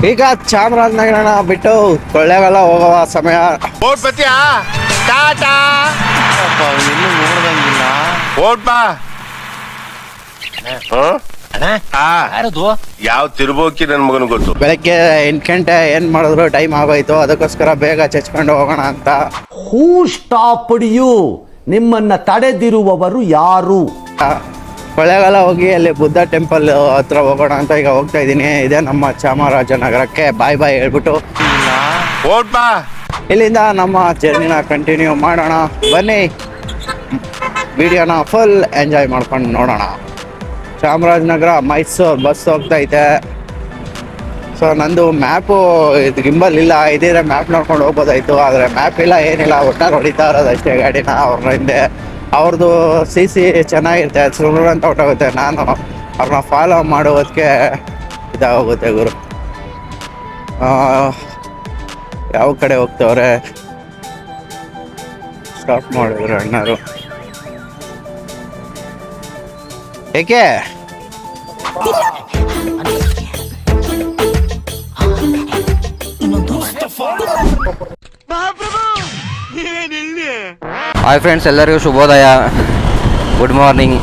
ಈಗ ಚಾಮರಾಜನಗರನ ಬಿಟ್ಟು ಕೊಳ್ಳೇಗಾಲ ಹೋಗುವ ಸಮಯ. ಟಾಟಾ ಎಲ್ಲೂ ನೋಡ್ದಂಗಿಲ್ಲ. ಓಟ್ಬಾ ಯಾರದು? ಯಾವ ತಿರ್ಬೋಕಿ ನನ್ ಮಗನ್ ಗೊತ್ತು. ಬೆಳಗ್ಗೆ 8 ಗಂಟೆ ಏನ್ ಮಾಡಿದ್ರು ಟೈಮ್ ಆಗೋಯ್ತು, ಅದಕ್ಕೋಸ್ಕರ ಬೇಗ ಚಚ್ಕೊಂಡು ಹೋಗೋಣ ಅಂತ. ಹೂ ಸ್ಟಾಪ್ಡ್ ಯು? ನಿಮ್ಮನ್ನ ತಡೆದಿರುವವರು ಯಾರು? ಕೊಳ್ಳೇಗಾಲ ಹೋಗಿ ಅಲ್ಲಿ ಬುದ್ಧ ಟೆಂಪಲ್ ಹತ್ರ ಹೋಗೋಣ ಅಂತ ಈಗ ಹೋಗ್ತಾ ಇದ್ದೀನಿ. ಇದೇ ನಮ್ಮ ಚಾಮರಾಜನಗರಕ್ಕೆ ಬಾಯ್ ಬಾಯ್ ಹೇಳ್ಬಿಟ್ಟು ಓಟ್ಬಾ ಇಲ್ಲಿಂದ ನಮ್ಮ ಜರ್ನಿನ ಕಂಟಿನ್ಯೂ ಮಾಡೋಣ. ಬನ್ನಿ, ವಿಡಿಯೋನ ಫುಲ್ ಎಂಜಾಯ್ ಮಾಡ್ಕೊಂಡು ನೋಡೋಣ. ಚಾಮರಾಜನಗರ ಮೈಸೂರು ಬಸ್ ಹೋಗ್ತೈತೆ. ಸೊ ನಂದು ಮ್ಯಾಪು ಇದು ಗಿಂಬಲ್ ಇಲ್ಲ, ಇದಿದ್ರೆ ಮ್ಯಾಪ್ ನೋಡ್ಕೊಂಡು ಹೋಗ್ಬೋದಾಯ್ತು. ಆದರೆ ಮ್ಯಾಪ್ ಇಲ್ಲ, ಏನಿಲ್ಲ, ಒಟ್ಟಾರೆ ಹೊಡಿತಾ ಇರೋದು ಅಷ್ಟೇ ಗಾಡಿನ. ಅವ್ರ ಹಿಂದೆ ಅವ್ರದ್ದು CC ಚೆನ್ನಾಗಿರುತ್ತೆ, ಸುಳ್ಳು ಅಂತ ಹೊಟ್ಟೋಗುತ್ತೆ. ನಾನು ಅವ್ರನ್ನ ಫಾಲೋ ಮಾಡೋದಕ್ಕೆ ಇದಾಗೋಗುತ್ತೆ ಗುರು. ಯಾವ ಕಡೆ ಹೋಗ್ತವ್ರೆ? ಸ್ಟಾಪ್ ಮಾಡಿದ್ರು ಅಣ್ಣರು. ಏಕೆ ಹಾಯ್ ಫ್ರೆಂಡ್ಸ್, ಎಲ್ಲರಿಗೂ ಶುಭೋದಯ, ಗುಡ್ ಮಾರ್ನಿಂಗ್.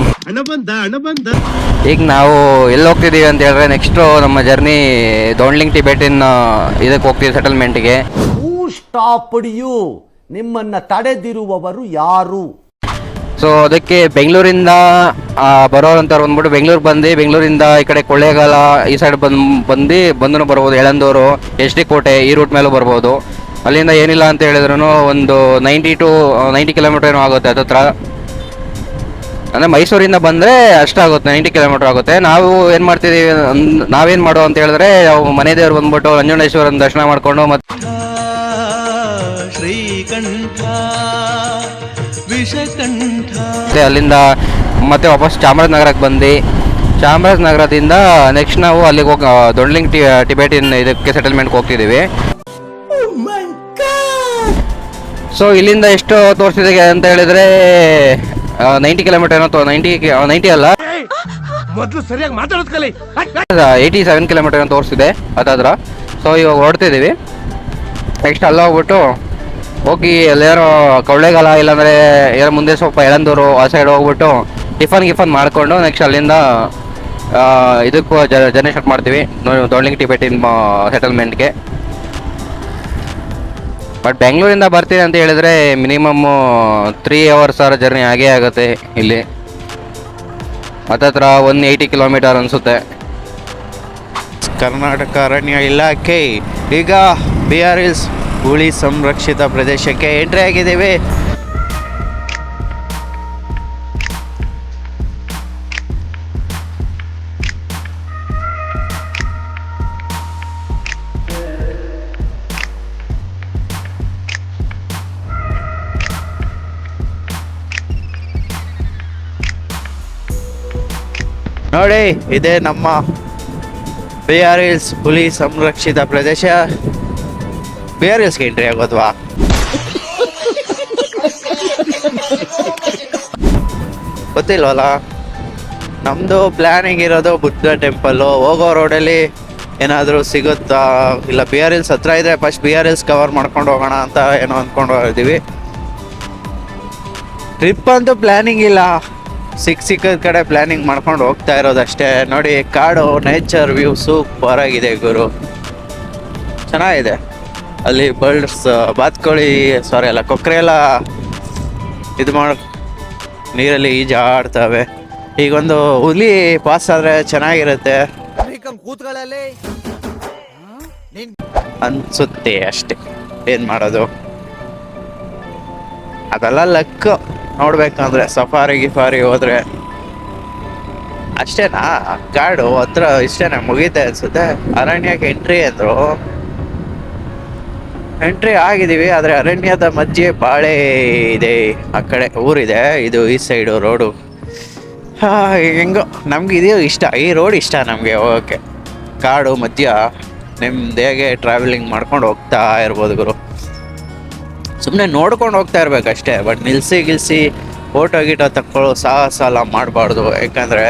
ಈಗ ನಾವು ಎಲ್ಲಿ ಹೋಗ್ತಿದ್ದೀವಿ ಅಂತ ಹೇಳಿದ್ರೆ, ನೆಕ್ಸ್ಟು ನಮ್ಮ ಜರ್ನಿ ದೋಂಡ್ಲಿಂಗ್ ಟಿಬೆಟಿನ್ ಇದಕ್ಕೆ ಹೋಗ್ತೀವಿ, ಸೆಟಲ್ಮೆಂಟ್ಗೆ. ಹೂ ಸ್ಟಾಪ್ಡ್ ಯು? ನಿಮ್ಮನ್ನ ತಡೆದಿರುವವರು ಯಾರು? ಸೊ ಅದಕ್ಕೆ ಬೆಂಗಳೂರಿಂದ ಬರೋರಂಥವ್ರು ಬಂದ್ಬಿಟ್ಟು ಬೆಂಗಳೂರು ಬಂದು, ಬೆಂಗಳೂರಿಂದ ಈ ಕಡೆ ಕೊಳ್ಳೇಗಾಲ ಈ ಸೈಡ್ ಬಂದು ಬರ್ಬೋದು. ಯಳಂದೂರು, HD ಕೋಟೆ ಈ ರೂಟ್ ಮೇಲೂ ಬರ್ಬೋದು. ಅಲ್ಲಿಂದ ಏನಿಲ್ಲ ಅಂತ ಹೇಳಿದ್ರು ಒಂದು 90 ಕಿಲೋಮೀಟರ್ ಏನೋ ಆಗುತ್ತೆ ಹತ್ತತ್ರ. ಅಂದರೆ ಮೈಸೂರಿಂದ ಬಂದರೆ ಅಷ್ಟಾಗುತ್ತೆ, 90 ಕಿಲೋಮೀಟರ್ ಆಗುತ್ತೆ. ನಾವೇನು ಮಾಡೋ ಅಂತ ಹೇಳಿದ್ರೆ, ನಾವು ಮನೆ ದೇವ್ರು ಬಂದ್ಬಿಟ್ಟು ನಂಜುಂಡೇಶ್ವರನ ದರ್ಶನ ಮಾಡಿಕೊಂಡು ಮತ್ತೆ ಅಲ್ಲಿಂದ ಮತ್ತೆ ವಾಪಸ್ ಚಾಮರಾಜನಗರಕ್ಕೆ ಬಂದು, ಚಾಮರಾಜನಗರದಿಂದ ನೆಕ್ಸ್ಟ್ ನಾವು ಅಲ್ಲಿಗೆ ಹೋಗಿ ದೊಡ್ಲಿಂಗ್ ಟಿಬೆಟಿನ್ ಇದಕ್ಕೆ ಸೆಟಲ್ಮೆಂಟ್ಗೆ ಹೋಗ್ತಿದ್ದೀವಿ. ಸೊ ಇಲ್ಲಿಂದ ಎಷ್ಟು ತೋರಿಸಿದೆ ಅಂತ ಹೇಳಿದ್ರೆ 90 ಕಿಲೋಮೀಟರ್ ಏನೋ, 90 ಅಲ್ಲ, ಮೊದಲು ಸರಿಯಾಗಿ ಮಾತಾಡೋದ್ ಕಲಿ. 87 ಕಿಲೋಮೀಟರ್ ಏನೋ ತೋರಿಸಿದೆ ಹತ್ರ. ಸೊ ಇವಾಗ ಹೊರಡ್ತಿದ್ದೀವಿ. ನೆಕ್ಸ್ಟ್ ಅಲ್ಲ ಹೋಗಿ ಎಲ್ಲಾರು ಕೊಳ್ಳೇಗಾಲ ಇಲ್ಲಾಂದರೆ ಏನೋ ಮುಂದೆ ಸ್ವಲ್ಪ ಯಳಂದೂರು ಆ ಸೈಡ್ ಹೋಗ್ಬಿಟ್ಟು ಟಿಫನ್ ಮಾಡಿಕೊಂಡು ನೆಕ್ಸ್ಟ್ ಅಲ್ಲಿಂದ ಇದಕ್ಕೂ ಜರ್ನಿ ಸ್ಟಾರ್ಟ್ ಮಾಡ್ತೀವಿ, ದೊಡ್ಲಿಂಗ್ ಟಿಬೆಟಿನ್ ಸೆಟಲ್ಮೆಂಟ್ಗೆ. ಬಟ್ ಬೆಂಗಳೂರಿಂದ ಬರ್ತೀನಿ ಅಂತ ಹೇಳಿದ್ರೆ ಮಿನಿಮಮ್ 3 hours ಜರ್ನಿ ಆಗೇ ಆಗುತ್ತೆ. ಇಲ್ಲಿ ಹತ್ತತ್ರ 180 ಕಿಲೋಮೀಟರ್ ಅನಿಸುತ್ತೆ. ಕರ್ನಾಟಕ ಅರಣ್ಯ ಇಲಾಖೆ ಈಗ BR ಹಿಲ್ಸ್ ಹುಲಿ ಸಂರಕ್ಷಿತ ಪ್ರದೇಶಕ್ಕೆ ಎಂಟ್ರಿ ಆಗಿದ್ದೀವಿ. ನೋಡಿ, ಇದೇ ನಮ್ಮ BR ಹಿಲ್ಸ್ ಹುಲಿ ಸಂರಕ್ಷಿತ ಪ್ರದೇಶ. BR ಹಿಲ್ಸ್ಗೆ ಎಂಟ್ರಿ ಆಗೋದ್ವಾ? ಗೊತ್ತಿಲ್ವಲ್ಲ. ನಮ್ಮದು ಪ್ಲ್ಯಾನಿಂಗ್ ಇರೋದು ಬುದ್ಧ ಟೆಂಪಲ್ಲು. ಹೋಗೋ ರೋಡಲ್ಲಿ ಏನಾದರೂ ಸಿಗುತ್ತಾ, ಇಲ್ಲ BR ಹಿಲ್ಸ್ ಹತ್ರ ಇದ್ರೆ ಫಸ್ಟ್ BR ಹಿಲ್ಸ್ ಕವರ್ ಮಾಡ್ಕೊಂಡು ಹೋಗೋಣ ಅಂತ ಏನೋ ಅಂದ್ಕೊಂಡು ಹೋಗಿದ್ದೀವಿ. ಟ್ರಿಪ್ ಅಂತೂ ಪ್ಲ್ಯಾನಿಂಗ್ ಇಲ್ಲ, ಸಿಕ್ಕದ ಕಡೆ ಪ್ಲ್ಯಾನಿಂಗ್ ಮಾಡ್ಕೊಂಡು ಹೋಗ್ತಾ ಇರೋದಷ್ಟೇ. ನೋಡಿ, ಕಾಡು ನೇಚರ್ ವ್ಯೂ ಸೂಪರ್ ಆಗಿದೆ ಗುರು, ಚೆನ್ನಾಗಿದೆ. ಅಲ್ಲಿ ಬರ್ಡ್ಸ್, ಬಾತ್ಕೋಳಿ, ಕೊಕ್ಕರೆ ಎಲ್ಲ ಇದು ನೀರಲ್ಲಿ ಈಜಾಡ್ತವೆ. ಈಗೊಂದು ಹುಲಿ ಪಾಸ್ ಆದರೆ ಚೆನ್ನಾಗಿರುತ್ತೆ ಅನ್ಸುತ್ತೆ ಅಷ್ಟೇ. ಏನು ಮಾಡೋದು, ಅದೆಲ್ಲ ಲಕ್. ನೋಡ್ಬೇಕಂದ್ರೆ ಸಫಾರಿ ಹೋದ್ರೆ ಅಷ್ಟೇನಾ, ಕಾಡು ಹತ್ರ ಇಷ್ಟೇನಾ, ಮುಗೀತೆ ಅನ್ಸುತ್ತೆ. ಅರಣ್ಯಕ್ಕೆ ಎಂಟ್ರಿ ಆಗಿದ್ದೀವಿ. ಆದರೆ ಅರಣ್ಯದ ಮಧ್ಯೆ ಬಾಳೆ ಇದೆ, ಆ ಕಡೆ ಊರಿದೆ, ಇದು ಈ ಸೈಡು ರೋಡು. ಹೆಂಗೋ ನಮ್ಗೆ ಇದು ಇಷ್ಟ, ಈ ರೋಡ್ ಇಷ್ಟ ನಮಗೆ ಹೋಗೋಕ್ಕೆ. ಕಾಡು ಮಧ್ಯ ನಿಮ್ದೇಗೆ ಟ್ರಾವೆಲಿಂಗ್ ಮಾಡ್ಕೊಂಡು ಹೋಗ್ತಾ ಇರ್ಬೋದು ಗುರು. ಸುಮ್ಮನೆ ನೋಡ್ಕೊಂಡು ಹೋಗ್ತಾ ಇರ್ಬೇಕಷ್ಟೇ. ಬಟ್ ನಿಲ್ಲಿಸಿ ಫೋಟೋ ಗೀಟೋ ತಕ್ಕೊಳ್ಳೋ ಸಾಹಸ ಎಲ್ಲ ಮಾಡಬಾರ್ದು. ಯಾಕಂದರೆ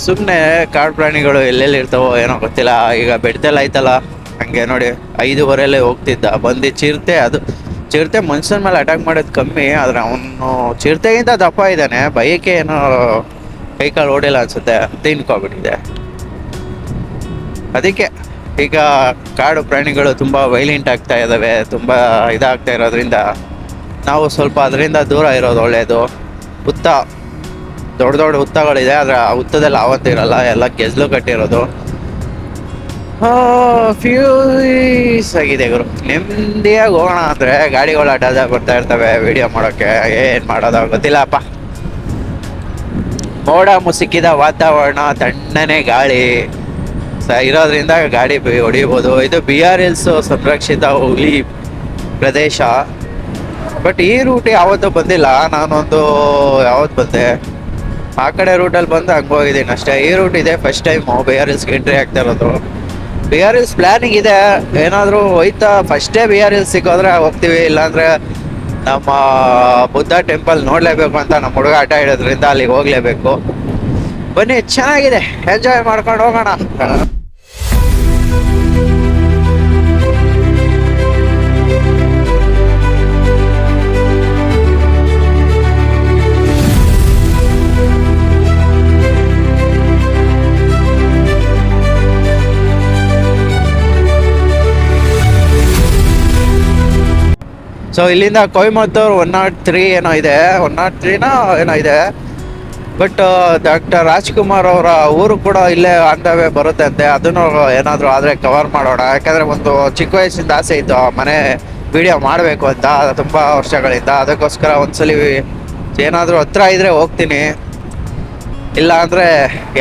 ಸುಮ್ಮನೆ ಕಾಡು ಪ್ರಾಣಿಗಳು ಎಲ್ಲೆಲ್ಲಿ ಇರ್ತಾವೋ ಏನೋ ಗೊತ್ತಿಲ್ಲ. ಈಗ ಬೆಡ್ತಲ್ಲಿ ಆಯ್ತಲ್ಲ, ಹಂಗೆ ನೋಡಿ 5:15 ಹೋಗ್ತಿದ್ದ, ಬಂದು ಚಿರತೆ ಮನುಷ್ಯನ ಮೇಲೆ ಅಟ್ಯಾಕ್ ಮಾಡೋದು ಕಮ್ಮಿ, ಆದರೆ ಅವನು ಚಿರತೆಗಿಂತ ದಪ್ಪ ಇದ್ದಾನೆ. ಬೈಕೆ ಏನೋ ಕೈಕಾಲು ಓಡಿಲ್ಲ ಅನ್ಸುತ್ತೆ, ತಿನ್ಕೊಬಿಟ್ಟಿದೆ. ಅದಕ್ಕೆ ಈಗ ಕಾಡು ಪ್ರಾಣಿಗಳು ತುಂಬ ವೈಲೆಂಟ್ ಆಗ್ತಾ ಇದ್ದಾವೆ, ತುಂಬ ಇದಾಗ್ತಾ ಇರೋದ್ರಿಂದ ನಾವು ಸ್ವಲ್ಪ ಅದರಿಂದ ದೂರ ಇರೋದು ಒಳ್ಳೆಯದು. ದೊಡ್ಡ ದೊಡ್ಡ ಹುತ್ತಗಳಿದೆ, ಆದರೆ ಆ ಹುತ್ತದಲ್ಲಿ ಆವತ್ತು ಇರಲ್ಲ, ಎಲ್ಲ ಗೆಜ್ಲು ಕಟ್ಟಿರೋದು. ಫ್ಯೂಸ್ ಆಗಿದೆ ಗುರು. ನೆಮ್ಮದಿಯಾಗಿ ಹೋಗೋಣ ಅಂದರೆ ಗಾಡಿಗಳು ಅಡ್ಡ ಬರ್ತಾ ಇರ್ತವೆ, ವಿಡಿಯೋ ಮಾಡೋಕ್ಕೆ ಏನು ಮಾಡೋದು ಗೊತ್ತಿಲ್ಲಪ್ಪ. ಮೋಡ ಮುಸುಕಿದ ವಾತಾವರಣ, ತಣ್ಣನೆ ಗಾಳಿ ಇರೋದ್ರಿಂದ ಗಾಡಿ ಹೊಡಿಬೋದು. ಇದು BR Hills ಸಂರಕ್ಷಿತ ಹುಲಿ ಪ್ರದೇಶ. ಬಟ್ ಈ ರೂಟ್ ಯಾವತ್ತೂ ಬಂದಿಲ್ಲ. ನಾನೊಂದು ಯಾವತ್ತು ಬಂದೆ, ಆ ಕಡೆ ರೂಟಲ್ಲಿ ಬಂದು ಹಂಗೆ ಹೋಗಿದ್ದೀನಿ ಅಷ್ಟೇ. ಈ ರೂಟ್ ಇದೆ ಫಸ್ಟ್ ಟೈಮು BR Hillsಗೆ ಎಂಟ್ರಿ ಆಗ್ತಾ ಇರೋದು. BR Hills ಪ್ಲ್ಯಾನಿಂಗ್ ಇದೆ, ಏನಾದರೂ ಹೋಯ್ತಾ ಫಸ್ಟೇ BR Hills ಸಿಕ್ಕೋದ್ರೆ ಹೋಗ್ತೀವಿ, ಇಲ್ಲಾಂದರೆ ನಮ್ಮ ಬುದ್ಧ ಟೆಂಪಲ್ ನೋಡಲೇಬೇಕು ಅಂತ ನಮ್ಮ ಹುಡುಗ ಆಟ ಇಡೋದ್ರಿಂದ ಅಲ್ಲಿಗೆ ಹೋಗಲೇಬೇಕು. ಬನ್ನಿ, ಚೆನ್ನಾಗಿದೆ, ಎಂಜಾಯ್ ಮಾಡ್ಕೊಂಡು ಹೋಗೋಣ. ಸೊ ಇಲ್ಲಿಂದ ಕೊಯಮತ್ತೂರು 103 ಏನೋ ಇದೆ, 103 ಏನೋ ಇದೆ. ಬಟ್ ಡಾಕ್ಟರ್ ರಾಜ್ಕುಮಾರ್ ಅವರ ಊರು ಕೂಡ ಇಲ್ಲೇ ಆನ್ ದ ವೇ ಬರುತ್ತೆ ಅಂತೆ. ಅದನ್ನು ಏನಾದರೂ ಆದರೆ ಕವರ್ ಮಾಡೋಣ, ಯಾಕಂದರೆ ಒಂದು ಚಿಕ್ಕ ವಯಸ್ಸಿಂದ ಆಸೆ ಇತ್ತು ಮನೆ ವಿಡಿಯೋ ಮಾಡಬೇಕು ಅಂತ ತುಂಬ ವರ್ಷಗಳಿಂದ. ಅದಕ್ಕೋಸ್ಕರ ಒಂದ್ಸಲಿ ಏನಾದರೂ ಹತ್ರ ಇದ್ದರೆ ಹೋಗ್ತೀನಿ, ಇಲ್ಲ ಅಂದರೆ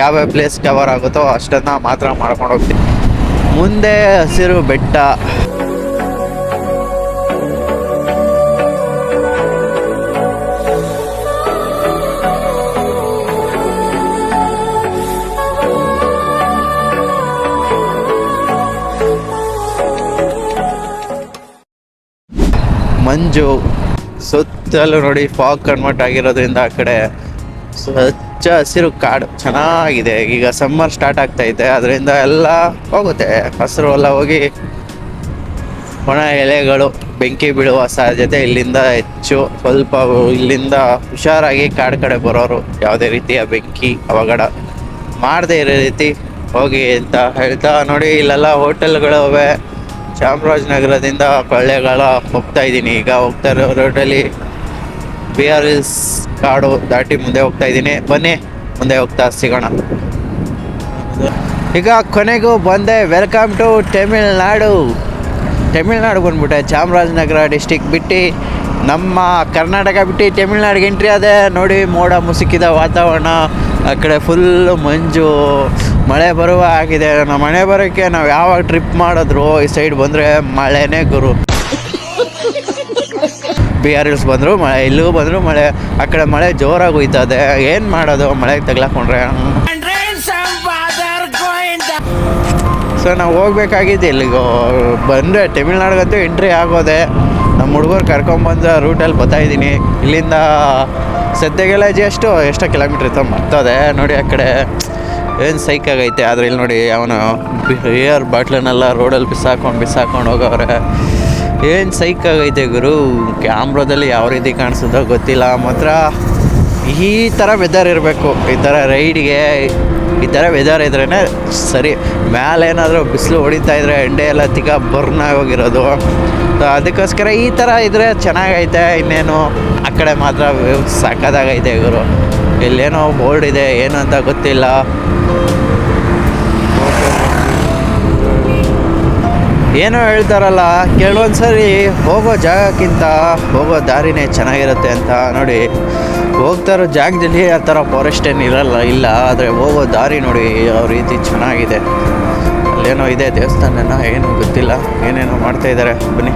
ಯಾವ್ಯಾವ ಪ್ಲೇಸ್ ಕವರ್ ಆಗುತ್ತೋ ಅಷ್ಟನ್ನು ಮಾತ್ರ ಮಾಡ್ಕೊಂಡು ಹೋಗ್ತೀನಿ. ಮುಂದೆ ಹಸಿರು ಬೆಟ್ಟ. ಮಂಜು ಸುತ್ತಲೂ ನೋಡಿ, ಫಾಗ್ ಕನ್ವರ್ಟ್ ಆಗಿರೋದ್ರಿಂದ ಆ ಕಡೆ ಹಚ್ಚ ಹಸಿರು ಕಾಡು ಚೆನ್ನಾಗಿದೆ. ಈಗ ಸಮ್ಮರ್ ಸ್ಟಾರ್ಟ್ ಆಗ್ತಾ ಇದೆ, ಅದರಿಂದ ಎಲ್ಲ ಹೋಗುತ್ತೆ, ಹಸಿರು ಎಲ್ಲ ಹೋಗಿ ಒಣ ಎಲೆಗಳು ಬೆಂಕಿ ಬೀಳುವ ಸಾಧ್ಯತೆ ಇಲ್ಲಿಂದ ಹೆಚ್ಚು. ಸ್ವಲ್ಪ ಇಲ್ಲಿಂದ ಹುಷಾರಾಗಿ ಕಾಡು ಕಡೆ ಬರೋರು ಯಾವುದೇ ರೀತಿಯ ಬೆಂಕಿ ಅವಘಡ ಮಾಡದೇ ಇರೋ ರೀತಿ ಹೋಗಿ ಅಂತ ಹೇಳ್ತಾ ನೋಡಿ. ಇಲ್ಲೆಲ್ಲ ಹೋಟೆಲ್ಗಳವೆ. ಚಾಮರಾಜನಗರದಿಂದ ಕೊಳ್ಳೇಗಾಲ ಹೋಗ್ತಾ ಇದ್ದೀನಿ. ಈಗ ಹೋಗ್ತಾ ಇರೋ ರೋಡಲ್ಲಿ BR Hills ಕಾಡು ದಾಟಿ ಮುಂದೆ ಹೋಗ್ತಾ ಇದ್ದೀನಿ. ಬನ್ನಿ, ಮುಂದೆ ಹೋಗ್ತಾ ಸಿಗೋಣ. ಈಗ ಕೊನೆಗೂ ಬಂದೆ. ವೆಲ್ಕಮ್ ಟು ತಮಿಳ್ನಾಡು ಬಂದ್ಬಿಟ್ಟೆ. ಚಾಮರಾಜನಗರ ಡಿಸ್ಟಿಕ್ ಬಿಟ್ಟು ನಮ್ಮ ಕರ್ನಾಟಕ ಬಿಟ್ಟು ತಮಿಳ್ನಾಡಿಗೆ ಎಂಟ್ರಿ ಅದೇ ನೋಡಿ. ಮೋಡ ಮುಸುಕಿದ ವಾತಾವರಣ, ಆ ಕಡೆ ಫುಲ್ಲು ಮಂಜು, ಮಳೆ ಬರುವ ಆಗಿದೆ. ನಮ್ಮ ಮಳೆ ಬರೋಕ್ಕೆ ನಾವು ಯಾವಾಗ ಟ್ರಿಪ್ ಮಾಡಿದ್ರು ಈ ಸೈಡ್ ಬಂದರೆ ಮಳೆನೇ ಗುರು. BR Hills ಬಂದರು ಮಳೆ, ಇಲ್ಲೂ ಬಂದರು ಮಳೆ. ಆ ಕಡೆ ಮಳೆ ಜೋರಾಗಿ ಹೋಯ್ತದೆ, ಏನು ಮಾಡೋದು ಮಳೆಗೆ ತಗ್ಲಾಕೊಂಡ್ರೆ. ಸೊ ನಾವು ಹೋಗ್ಬೇಕಾಗಿದ್ದು ಇಲ್ಲಿಗೋ ಬಂದರೆ ತಮಿಳ್ನಾಡಿಗಂತೂ ಎಂಟ್ರಿ ಆಗೋದೆ. ನಮ್ಮ ಹುಡುಗರು ಕರ್ಕೊಂಬಂದು ರೂಟಲ್ಲಿ ಬರ್ತಾಯಿದ್ದೀನಿ. ಇಲ್ಲಿಂದ ಸದ್ಯಗೆಲ್ಲ ಎಷ್ಟೋ ಕಿಲೋಮೀಟ್ರ್ ಇತ್ತು ಮರ್ತದೆ ನೋಡಿ. ಆ ಕಡೆ ಏನು ಸೈಕಾಗೈತೆ, ಆದರೆ ಇಲ್ಲಿ ನೋಡಿ ಅವನು ಬಿಯರ್ ಬಾಟ್ಲನ್ನೆಲ್ಲ ರೋಡಲ್ಲಿ ಬಿಸಾಕೊಂಡು ಹೋಗವ್ರೆ. ಏನು ಸೈಕಾಗೈತೆ ಗುರು. ಕ್ಯಾಮ್ರಾದಲ್ಲಿ ಯಾವ ರೀತಿ ಕಾಣಿಸುತ್ತೋ ಗೊತ್ತಿಲ್ಲ. ಮಾತ್ರ ಈ ಥರ ವೆದರ್ ಇರಬೇಕು, ಈ ಥರ ರೈಡ್ಗೆ ಈ ಥರ ವೆದರ್ ಇದ್ರೇ ಸರಿ. ಮೇಲೇನಾದರೂ ಬಿಸಿಲು ಹೊಡಿತಾ ಇದ್ರೆ ಎಂಡೆ ಎಲ್ಲ ಬರ್ನ್ ಆಗೋಗಿರೋದು. ಅದಕ್ಕೋಸ್ಕರ ಈ ಥರ ಇದ್ದರೆ ಚೆನ್ನಾಗೈತೆ. ಇನ್ನೇನು ಆ ಕಡೆ ಮಾತ್ರ ಸಕ್ಕದಾಗೈತೆ ಗುರು. ಇಲ್ಲೇನೋ ಬೋರ್ಡ್ ಇದೆ, ಏನು ಅಂತ ಗೊತ್ತಿಲ್ಲ. ಏನೋ ಹೇಳ್ತಾರಲ್ಲ, ಕೆಲವೊಂದು ಸರಿ ಹೋಗೋ ಜಾಗಕ್ಕಿಂತ ಹೋಗೋ ದಾರಿನೇ ಚೆನ್ನಾಗಿರುತ್ತೆ ಅಂತ. ನೋಡಿ, ಹೋಗ್ತಾ ಇರೋ ಜಾಗದಲ್ಲಿ ಆ ಥರ ಫಾರೆಸ್ಟ್ ಏನು ಇಲ್ಲ. ಆದರೆ ಹೋಗೋ ದಾರಿ ನೋಡಿ ಯಾವ ರೀತಿ ಚೆನ್ನಾಗಿದೆ. ಅಲ್ಲೇನೋ ಇದೆ ದೇವಸ್ಥಾನನ, ಏನು ಗೊತ್ತಿಲ್ಲ, ಏನೇನೋ ಮಾಡ್ತಾಯಿದ್ದಾರೆ. ಬನ್ನಿ.